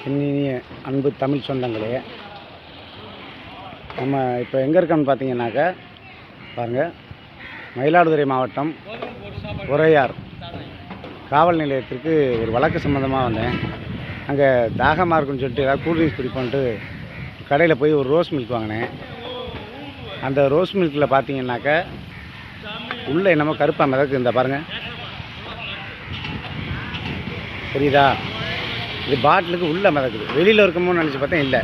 இனிய அன்பு தமிழ் சொந்தங்களே, நம்ம இப்போ எங்கே இருக்கோம்னு பார்த்தீங்கன்னாக்கா பாருங்கள், மயிலாடுதுறை மாவட்டம் உறையார் காவல் நிலையத்திற்கு ஒரு வழக்கு சம்மந்தமாக வந்தேன். அங்கே தாகமாக இருக்குன்னு சொல்லிட்டு ஏதாவது கூல்ட்ரிங்க்ஸ் குடிப்போன்ட்டு கடையில் போய் ஒரு ரோஸ் மில்க் வாங்கினேன். அந்த ரோஸ் மில்கில் பார்த்தீங்கன்னாக்கா உள்ளே என்னமோ கருப்பாக மிதக்கு. இந்த பாருங்கள், தெரியுதா? இது பாட்டிலுக்கு உள்ளே மிதக்குது. வெளியில் இருக்குமோன்னு நினச்சி பார்த்தேன், இல்லை,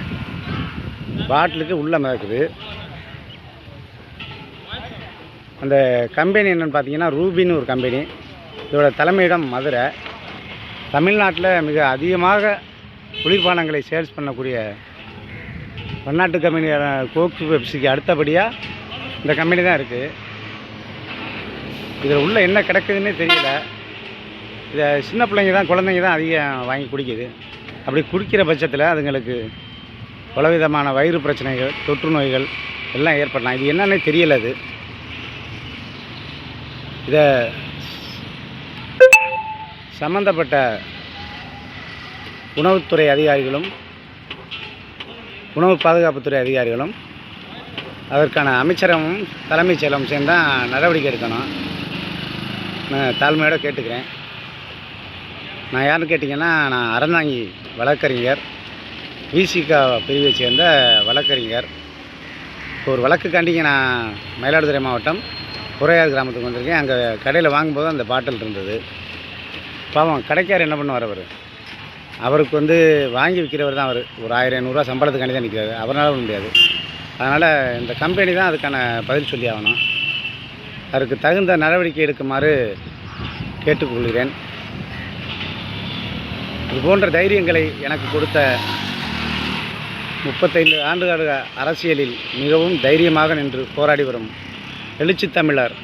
பாட்டிலுக்கு உள்ளே மிதக்குது. அந்த கம்பெனி என்னென்னு பார்த்தீங்கன்னா ரூபின்னு ஒரு கம்பெனி. இதோட தலைமையிடம் மதுரை. தமிழ்நாட்டில் மிக அதிகமாக குளிர்பானங்களை சேல்ஸ் பண்ணக்கூடிய பன்னாட்டு கம்பெனியான கோக்கு பெப்சிக்கு அடுத்தபடியாக இந்த கம்பெனி தான் இருக்குது. இதில் உள்ள என்ன கிடக்குதுன்னே தெரியல. இதை சின்ன பிள்ளைங்க தான், குழந்தைங்க தான் அதிகம் வாங்கி குடிக்குது. அப்படி குடிக்கிற பட்சத்தில் அதுங்களுக்கு பலவிதமான வயிறு பிரச்சனைகள், தொற்று நோய்கள் எல்லாம் ஏற்படலாம். இது என்னன்னே தெரியல. அது இதை சம்பந்தப்பட்ட உணவுத்துறை அதிகாரிகளும் உணவு பாதுகாப்புத்துறை அதிகாரிகளும் அதற்கான அமைச்சரமும் தலைமைச் செயலரும் சேர்ந்து தான் நடவடிக்கை எடுக்கணும். நான் தாழ்மையோடு கேட்டுக்கிறேன். நான் யாருன்னு கேட்டிங்கன்னா, நான் அறந்தாங்கி வழக்கறிஞர், விசிகா பிரிவை சேர்ந்த வழக்கறிஞர். இப்போ ஒரு வழக்குக்காண்டிங்க நான் மயிலாடுதுறை மாவட்டம் உறையார் கிராமத்துக்கு வந்திருக்கேன். அங்கே கடையில் வாங்கும்போது அந்த பாட்டில் இருந்தது. பாவம், கடைக்காரர் என்ன பண்ணுவார்? அவருக்கு வாங்கி விற்கிறவர் தான். அவர் ஒரு 1000-500 சம்பளத்துக்காண்டி தான் நிற்கிறாரு. அவரால் முடியாது. அதனால் இந்த கம்பெனி தான் அதுக்கான பதில் சொல்லி ஆகணும். அதற்கு தகுந்த நடவடிக்கை எடுக்குமாறு கேட்டுக்கொள்கிறேன். இது போன்ற தைரியங்களை எனக்கு கொடுத்த 35 ஆண்டுகால அரசியலில் மிகவும் தைரியமாக நின்று போராடி வரும் எழுச்சி தமிழர்,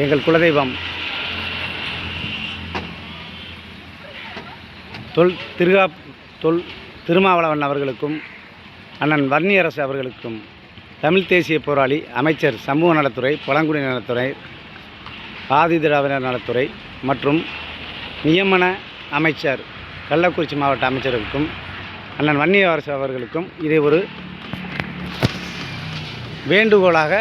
எங்கள் குலதெய்வம் திருமாவளவன் அவர்களுக்கும், அண்ணன் வன்னியரசு அவர்களுக்கும், தமிழ் தேசிய போராளி அமைச்சர் சமூக நலத்துறை, பழங்குடி நலத்துறை, ஆதிதிராவிடர் நலத்துறை மற்றும் நியமன அமைச்சர் கள்ளக்குறிச்சி மாவட்ட அமைச்சருக்கும், அண்ணன் வன்னியரசு அவர்களுக்கும் இதை ஒரு வேண்டுகோளாக